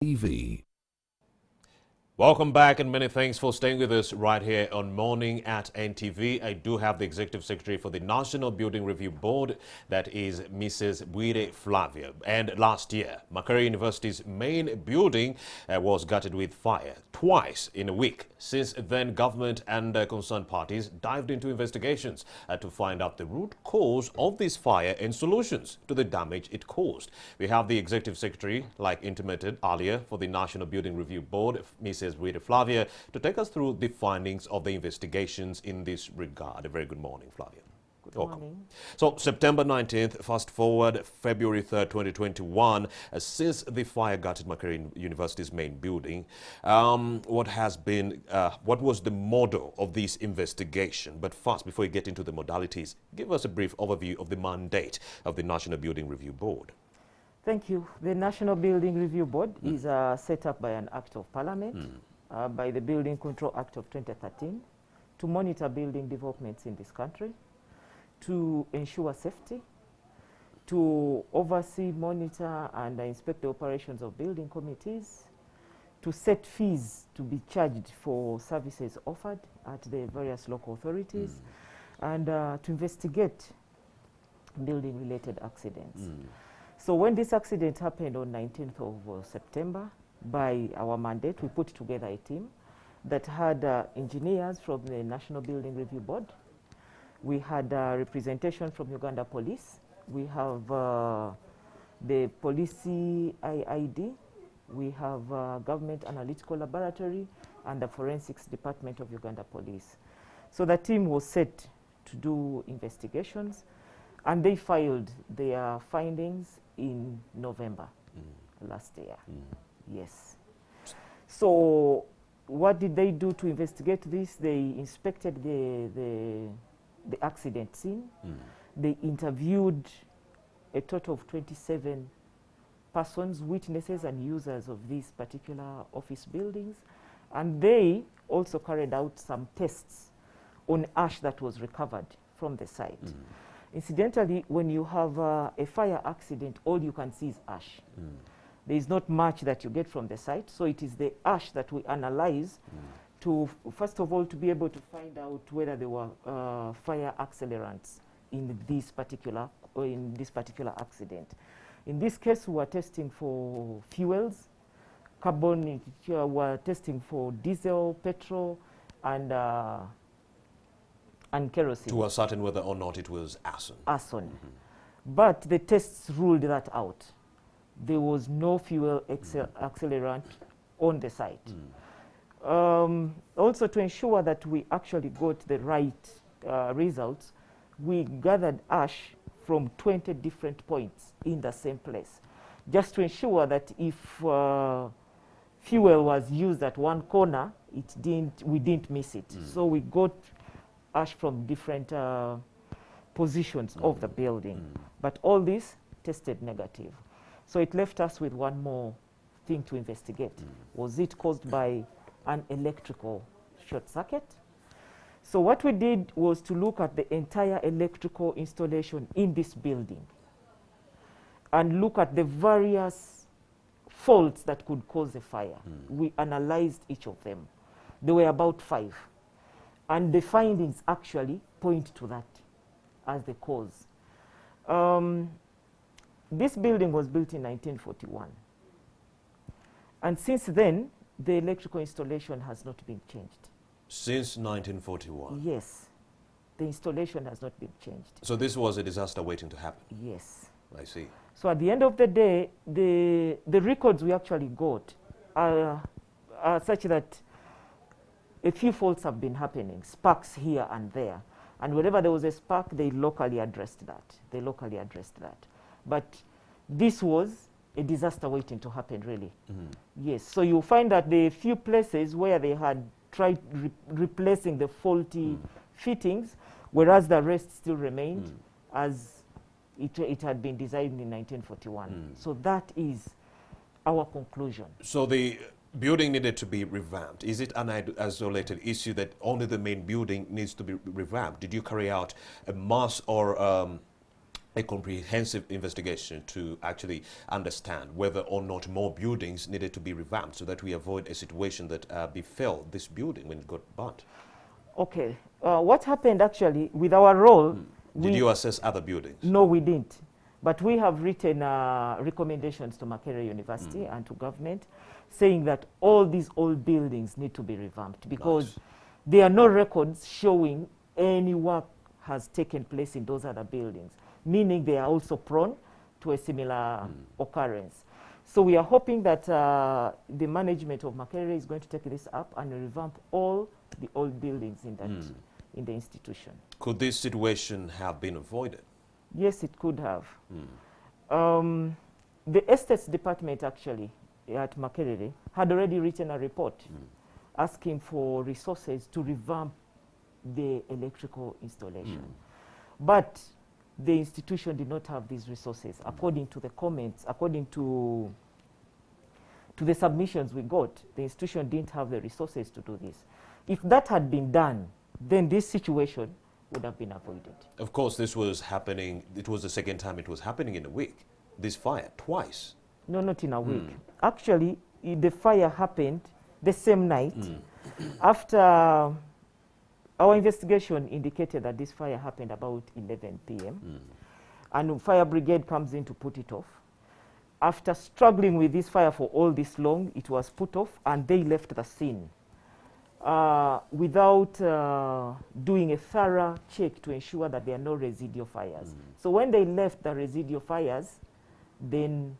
TV. Welcome back and many thanks for staying with us right here on Morning at NTV. I do have the Executive Secretary for the National Building Review Board, that is Mrs. Bwire Flavia. And last year, Makerere University's main building was gutted with fire twice in a week. Since then, government and concerned parties dived into investigations to find out the root cause of this fire and solutions to the damage it caused. We have the Executive Secretary, like intimated earlier, for the National Building Review Board, Mrs. Bwire Flavia, to take us through the findings of the investigations in this regard. A very good morning, Flavia. Good morning. So, September 19th, fast forward February 3rd, 2021, since the fire gutted Makerere University's main building, what was the model of this investigation? But first, before you get into the modalities, give us a brief overview of the mandate of the National Building Review Board. Thank you. The National Building Review Board is set up by an Act of Parliament, by the Building Control Act of 2013, to monitor building developments in this country, to ensure safety, to oversee, monitor, and inspect the operations of building committees, to set fees to be charged for services offered at the various local authorities, and to investigate building-related accidents. So when this accident happened on 19th of September, by our mandate, we put together a team that had engineers from the National Building Review Board. We had representation from Uganda Police. We have the Police IID. We have Government Analytical Laboratory and the Forensics Department of Uganda Police. So the team was set to do investigations, and they filed their findings in November last year. Yes. So what did they do to investigate this? They inspected the accident scene. They interviewed a total of 27 persons, witnesses and users of these particular office buildings. And they also carried out some tests on ash that was recovered from the site. Incidentally, when you have a fire accident, all you can see is ash. There is not much that you get from the site, so it is the ash that we analyze to, first of all, to be able to find out whether there were fire accelerants in this particular accident. In this case, we were testing for fuels, carbon. We were testing for diesel, petrol, and kerosene. To ascertain whether or not it was arson. Arson. But the tests ruled that out. There was no fuel accelerant on the site. Also, to ensure that we actually got the right results, we gathered ash from 20 different points in the same place, just to ensure that if fuel was used at one corner, we didn't miss it. So we got ash from different positions of the building. But all this tested negative. So it left us with one more thing to investigate. Was it caused by an electrical short circuit? So what we did was to look at the entire electrical installation in this building and look at the various faults that could cause a fire. We analyzed each of them. There were about 5. And the findings actually point to that as the cause. This building was built in 1941. And since then, the electrical installation has not been changed. Since 1941? Yes. The installation has not been changed. So this was a disaster waiting to happen? Yes. I see. So at the end of the day, the records we actually got are such that a few faults have been happening, sparks here and there. And whenever there was a spark, they locally addressed that. But this was a disaster waiting to happen, really. Yes, so you'll find that the few places where they had tried replacing the faulty fittings, whereas the rest still remained as it had been designed in 1941. So that is our conclusion. So the building needed to be revamped. Is it an isolated issue that only the main building needs to be revamped? Did you carry out a mass or a comprehensive investigation to actually understand whether or not more buildings needed to be revamped so that we avoid a situation that befell this building when it got burnt? Okay. What happened actually with our role... Did you assess other buildings? No, we didn't. But we have written recommendations to Makerere University and to government saying that all these old buildings need to be revamped because there are no records showing any work has taken place in those other buildings, meaning they are also prone to a similar occurrence. So we are hoping that the management of Makerere is going to take this up and revamp all the old buildings in that in the institution. Could this situation have been avoided? Yes, it could have. The Estates Department actually at Makerere had already written a report asking for resources to revamp the electrical installation. But the institution did not have these resources. According to the comments, according to the submissions we got, the institution didn't have the resources to do this. If that had been done, then this situation would have been avoided. Of course, this was happening, it was the second time it was happening in a week. This fire, twice. No, not in a week. Actually, the fire happened the same night after our investigation indicated that this fire happened about 11 p.m. And fire brigade comes in to put it off. After struggling with this fire for all this long, it was put off and they left the scene without doing a thorough check to ensure that there are no residual fires. So when they left the residual fires, then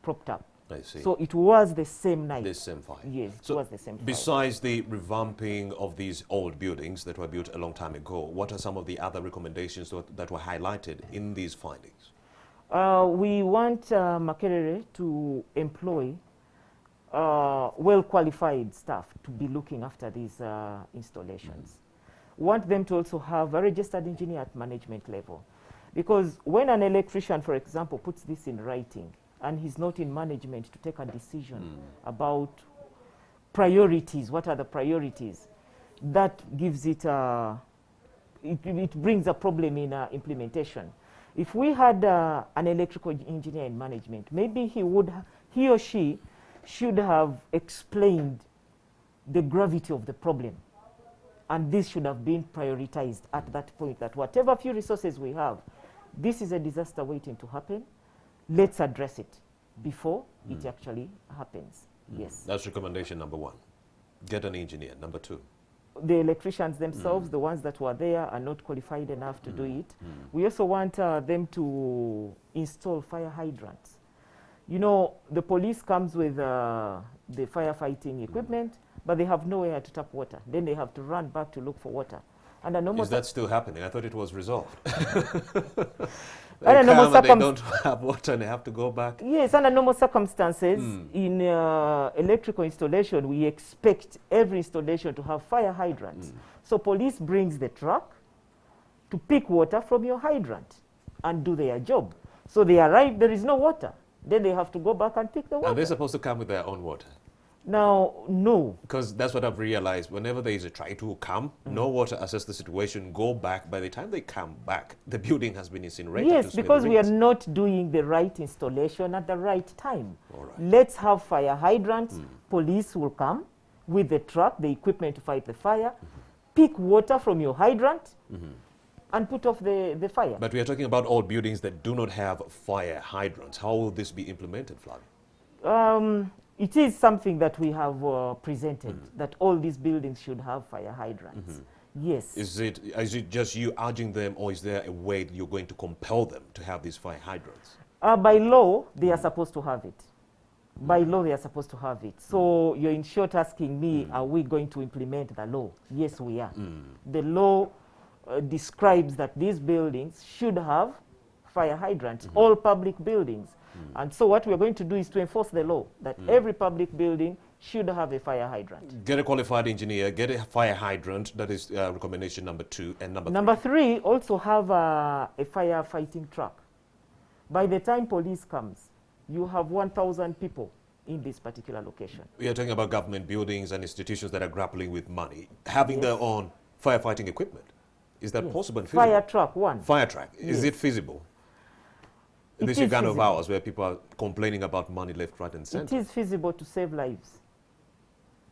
propped up. I see. So it was the same night. The same fire. Yes, so it was the same fire. Besides the revamping of these old buildings that were built a long time ago, what are some of the other recommendations that were highlighted in these findings? We want Makerere to employ well-qualified staff to be looking after these installations. We want them to also have a registered engineer at management level. Because when an electrician, for example, puts this in writing, and he's not in management to take a decision about priorities, what are the priorities, that gives it, it brings a problem in implementation. If we had an electrical engineer in management, maybe he or she should have explained the gravity of the problem. And this should have been prioritized at that point, that whatever few resources we have, this is a disaster waiting to happen. Let's address it before it actually happens. Yes. That's recommendation number one. Get an engineer. Number two. The electricians themselves, the ones that were there, are not qualified enough to do it. We also want them to install fire hydrants. You know, the police comes with the firefighting equipment, but they have nowhere to tap water. Then they have to run back to look for water. And is that still happening? I thought it was resolved. They don't have water and they have to go back. Yes, under normal circumstances, in electrical installation, we expect every installation to have fire hydrants. So police brings the truck to pick water from your hydrant and do their job. So they arrive, there is no water. Then they have to go back and pick the water. Are they supposed to come with their own water? Now, no. Because that's what I've realized. Whenever there is a try to come, no water, assess the situation, go back. By the time they come back, the building has been incinerated. Yes, because we are not doing the right installation at the right time. All right. Let's have fire hydrants. Police will come with the truck, the equipment to fight the fire, pick water from your hydrant, and put off the fire. But we are talking about old buildings that do not have fire hydrants. How will this be implemented, Flavia? It is something that we have presented, that all these buildings should have fire hydrants. Yes. Is it just you urging them, or is there a way that you're going to compel them to have these fire hydrants? By law, they are supposed to have it. By law, they are supposed to have it. So you're in short asking me, are we going to implement the law? Yes, we are. The law describes that these buildings should have fire hydrants, all public buildings. And so what we're going to do is to enforce the law that every public building should have a fire hydrant. Get a qualified engineer, get a fire hydrant. That is recommendation number 2. And number three, also have a firefighting truck. By the time police comes, you have 1,000 people in this particular location. We are talking about government buildings and institutions that are grappling with money, having their own firefighting equipment. Is that possible and feasible? Fire truck, one. Fire truck. Is it feasible? This is kind of hours where people are complaining about money left, right, and center. It is feasible to save lives.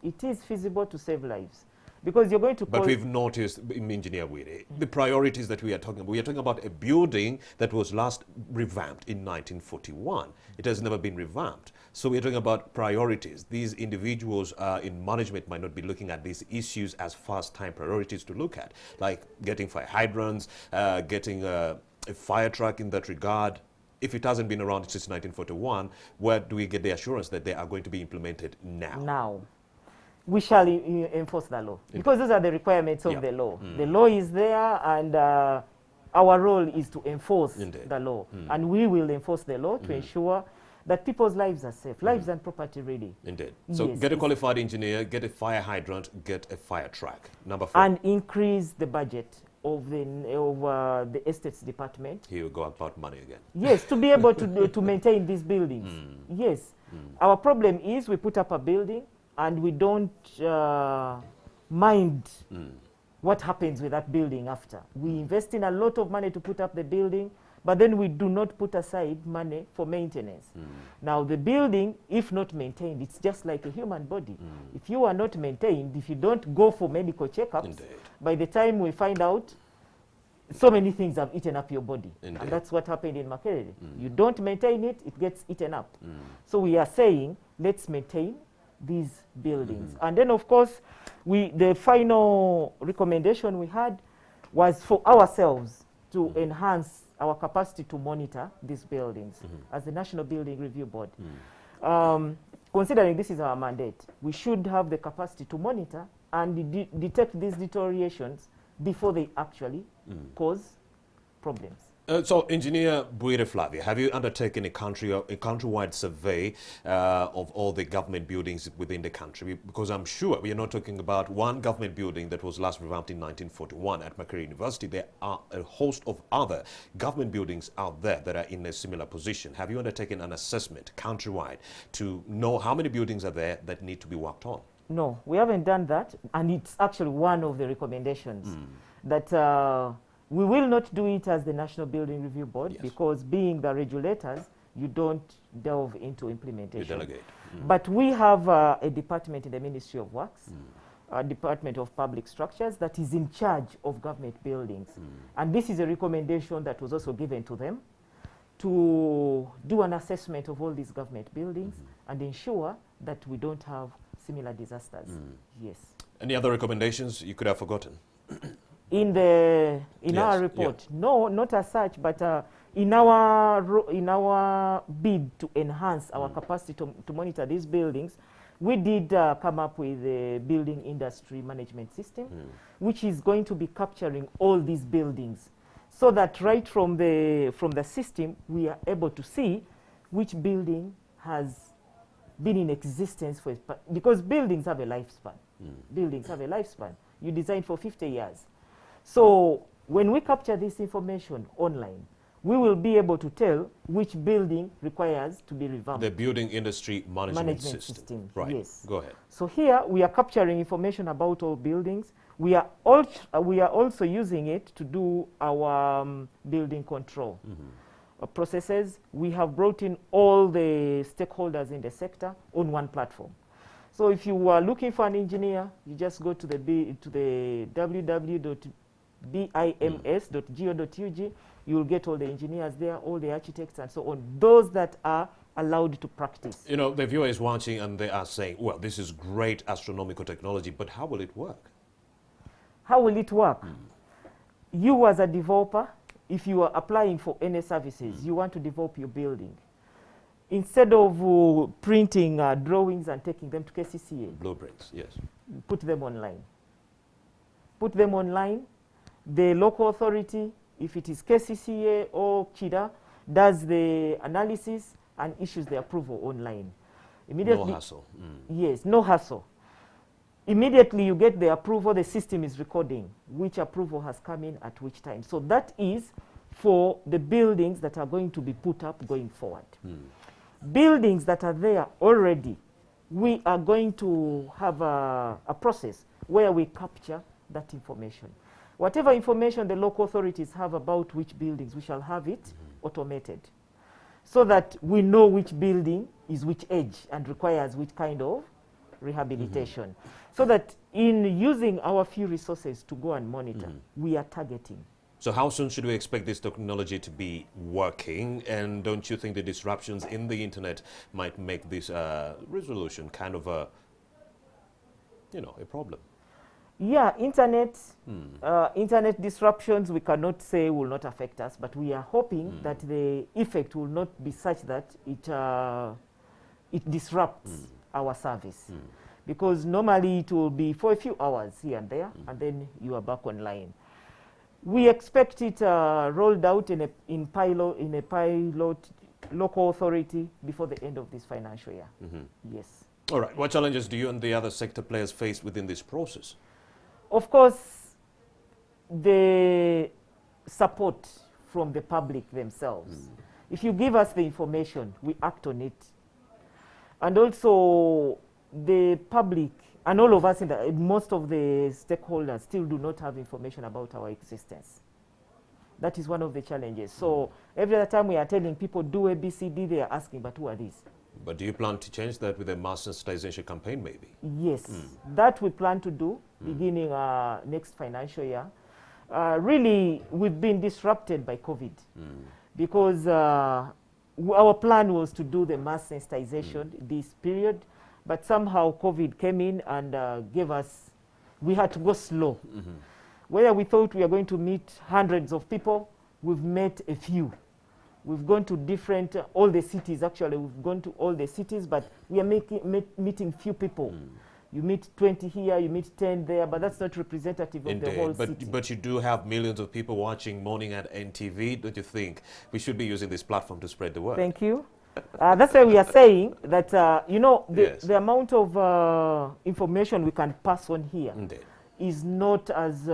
It is feasible to save lives. Because you're going to But we've noticed, Engineer Wiri, the priorities that we are talking about. We are talking about a building that was last revamped in 1941. It has never been revamped. So we're talking about priorities. These individuals in management might not be looking at these issues as first-time priorities to look at, like getting fire hydrants, getting a fire truck in that regard. If it hasn't been around since 1941, where do we get the assurance that they are going to be implemented now? Now. We shall enforce the law. Because those are the requirements of the law. The law is there, and our role is to enforce the law. And we will enforce the law to ensure that people's lives are safe, lives and property really. Indeed. So yes, get a qualified engineer, get a fire hydrant, get a fire truck. Number 4. And increase the budget of the estates department. Here we go about money again. Yes, to be able to maintain these buildings. Yes. Our problem is we put up a building and we don't mind what happens with that building after. We invest in a lot of money to put up the building, but then we do not put aside money for maintenance. Now the building, if not maintained, it's just like a human body. If you are not maintained, if you don't go for medical checkups, by the time we find out, so many things have eaten up your body. And that's what happened in Makerere. You don't maintain it, it gets eaten up. So we are saying, let's maintain these buildings. And then of course, the final recommendation we had was for ourselves to enhance our capacity to monitor these buildings as the National Building Review Board. Considering this is our mandate, we should have the capacity to monitor and detect these deteriorations before they actually cause problems. So, Engineer Bwire Flavia, have you undertaken a countrywide survey of all the government buildings within the country? Because I'm sure we are not talking about one government building that was last revamped in 1941 at Makerere University. There are a host of other government buildings out there that are in a similar position. Have you undertaken an assessment countrywide to know how many buildings are there that need to be worked on? No, we haven't done that, and it's actually one of the recommendations that we will not do it as the National Building Review Board because being the regulators, you don't delve into implementation. You delegate. But we have a department in the Ministry of Works, a Department of Public Structures that is in charge of government buildings. And this is a recommendation that was also given to them to do an assessment of all these government buildings and ensure that we don't have similar disasters. Yes. Any other recommendations you could have forgotten? In our report, no, not as such, but in our bid to enhance our capacity to monitor these buildings, we did come up with a building industry management system, which is going to be capturing all these buildings, so that right from the system we are able to see which building has been in existence for because buildings have a lifespan. Buildings have a lifespan. You design for 50 years. So when we capture this information online, we will be able to tell which building requires to be revamped. The building industry management system. Right. Yes. Go ahead. So here we are capturing information about all buildings. We are also using it to do our building control processes. We have brought in all the stakeholders in the sector on one platform. So if you are looking for an engineer, you just go to the www.bims.go.ug. You will get all the engineers there, all the architects and so on, those that are allowed to practice. You know, the viewer is watching and they are saying, well, this is great astronomical technology, but how will it work? How will it work? You as a developer, if you are applying for any services, you want to develop your building. Instead of printing drawings and taking them to KCCA. Blueprints, yes. Put them online. Put them online. The local authority, if it is KCCA or KIDA, does the analysis and issues the approval online. Immediately, no hassle. Yes, no hassle. Immediately you get the approval, the system is recording which approval has come in at which time. So that is for the buildings that are going to be put up going forward. Buildings that are there already, we are going to have a process where we capture that information. Whatever information the local authorities have about which buildings, we shall have it automated. so that we know which building is which age and requires which kind of rehabilitation. So that in using our few resources to go and monitor, we are targeting. So how soon should we expect this technology to be working? And don't you think the disruptions in the internet might make this resolution kind of a, a problem? Yeah, internet disruptions we cannot say will not affect us, but we are hoping that the effect will not be such that it disrupts our service. Because normally it will be for a few hours here and there, and then you are back online. We expect it rolled out in a pilot local authority before the end of this financial year. Yes. All right. What challenges do you and the other sector players face within this process? Of course, the support from the public themselves. If you give us the information, we act on it. And also the public and all of us, most of the stakeholders still do not have information about our existence. That is one of the challenges. So every other time we are telling people do ABCD, they are asking, but who are these? But do you plan to change that with a mass sensitization campaign maybe? Yes, that we plan to do beginning next financial year. Really, we've been disrupted by COVID because our plan was to do the mass sensitization this period, but somehow COVID came in and gave us, we had to go slow. Where we thought we are going to meet hundreds of people, we've met a few. We've gone to different, all the cities actually, we've gone to all the cities, but we are meeting few people. You meet 20 here, you meet 10 there, but that's not representative of the whole city. But you do have millions of people watching Morning at NTV. Don't you think we should be using this platform to spread the word? Thank you. That's why we are saying that, the amount of information we can pass on here is not as,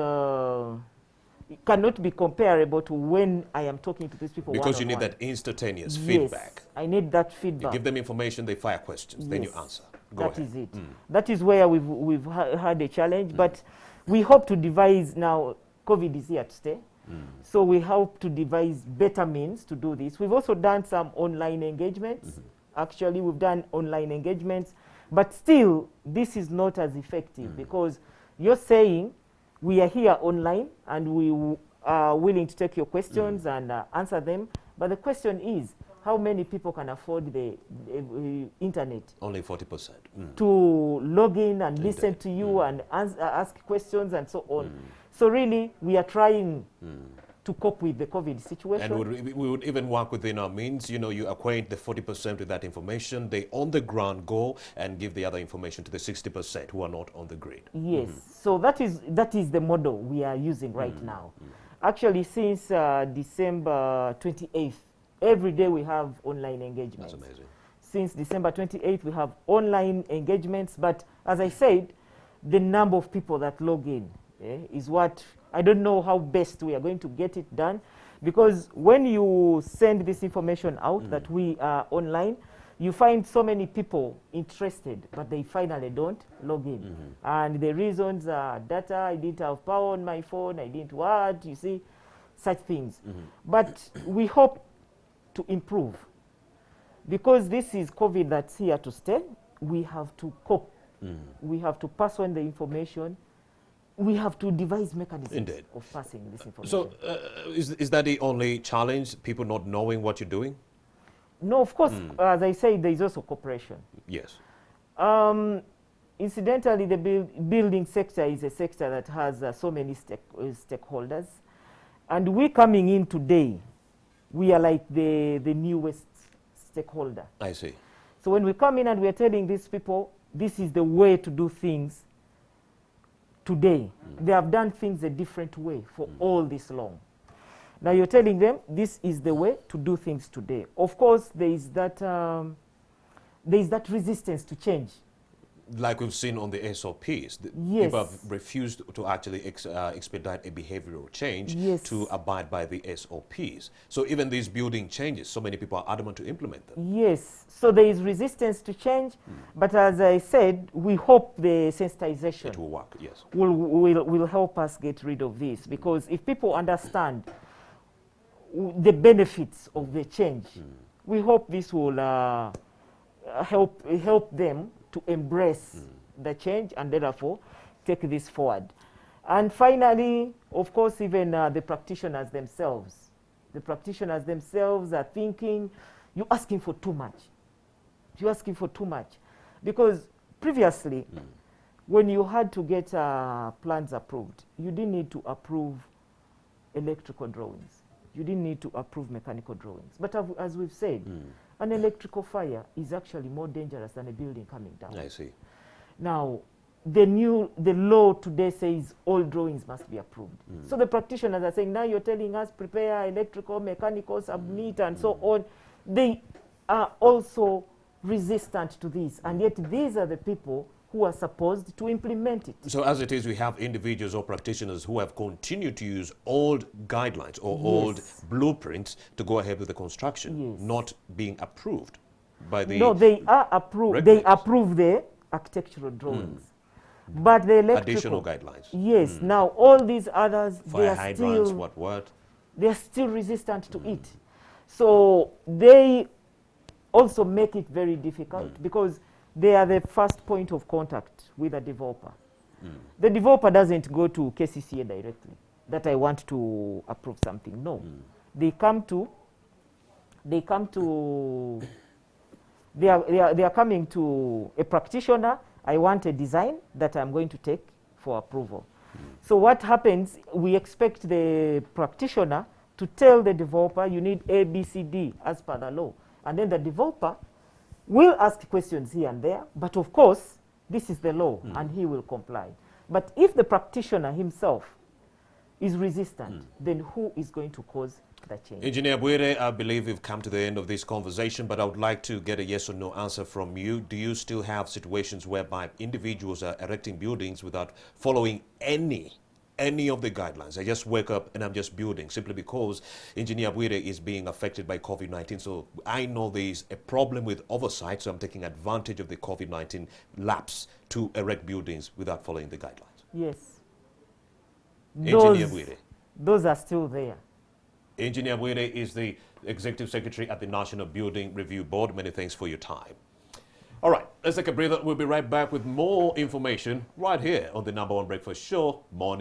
it cannot be comparable to when I am talking to these people because you need that instantaneous feedback. I need that feedback. You give them information, they fire questions, then you answer. That is it. That is where we've had a challenge, but we hope to devise now, COVID is here to stay, so we hope to devise better means to do this. We've also done some online engagements. Actually, we've done online engagements, but still, this is not as effective because you're saying, we are here online and we are willing to take your questions and answer them. But the question is, how many people can afford the internet? Only 40%. To log in and listen to you and ask questions and so on. So really, we are trying to cope with the COVID situation. And we would even work within our means. You acquaint the 40% with that information. They on the ground go and give the other information to the 60% who are not on the grid. Yes. So that is the model we are using right now. Actually, since December 28th, every day we have online engagements. That's amazing. Since December 28th, we have online engagements. But as I said, the number of people that log in is what, I don't know how best we are going to get it done. Because when you send this information out that we are online, you find so many people interested, but they finally don't log in. And the reasons are data, I didn't have power on my phone, I didn't what, you see, such things. But we hope to improve. Because this is COVID that's here to stay, we have to cope. We have to pass on the information. We have to devise mechanisms of passing this information. So is that the only challenge, people not knowing what you're doing? No, of course, as I say, there is also cooperation. Yes. Incidentally, the building sector is a sector that has so many stakeholders. And we coming in today, we are like the newest stakeholder. I see. So when we come in and we are telling these people, this is the way to do things today. They have done things a different way for all this long. Now you're telling them this is the way to do things today. Of course, there is that resistance to change. Like we've seen on the SOPs, Yes. people have refused to actually expedite a behavioral change to abide by the SOPs. So even these building changes, so many people are adamant to implement them. Yes, so there is resistance to change, but as I said, we hope the sensitization It will work, yes. will help us get rid of this, because if people understand the benefits of the change, we hope this will help them to embrace the change and therefore take this forward. And finally, of course, even the practitioners themselves. The practitioners themselves are thinking, you're asking for too much. You're asking for too much. Because previously, when you had to get plans approved, you didn't need to approve electrical drawings. You didn't need to approve mechanical drawings. But as we've said, an electrical fire is actually more dangerous than a building coming down. I see. Now, the law today says all drawings must be approved. So the practitioners are saying, now you're telling us prepare electrical, mechanical, submit, and so on. They are also resistant to this, and yet these are the people who are supposed to implement it. So as it is, we have individuals or practitioners who have continued to use old guidelines or old blueprints to go ahead with the construction, not being approved by the... No, they are approved. They approve the architectural drawings. But the electrical... Additional guidelines. Yes. Now, all these others, fire hydrants, what? They are still resistant to it. So they also make it very difficult because they are the first point of contact with a developer. The developer doesn't go to KCCA directly that I want to approve something. No. They are coming to a practitioner. I want a design that I'm going to take for approval. So what happens, we expect the practitioner to tell the developer, you need A, B, C, D as per the law. And then the developer will ask questions here and there, but of course, this is the law and he will comply. But if the practitioner himself is resistant, then who is going to cause the change? Engineer Bwire, I believe we've come to the end of this conversation, but I would like to get a yes or no answer from you. Do you still have situations whereby individuals are erecting buildings without following any of the guidelines? I just wake up and I'm just building simply because Engineer Bwire is being affected by COVID-19. So I know there's a problem with oversight, so I'm taking advantage of the COVID-19 lapse to erect buildings without following the guidelines. Yes. Engineer Bwire. Those are still there. Engineer Bwire is the Executive Secretary at the National Building Review Board. Many thanks for your time. All right, let's take a breather. We'll be right back with more information right here on the #1 Breakfast Show, Morning.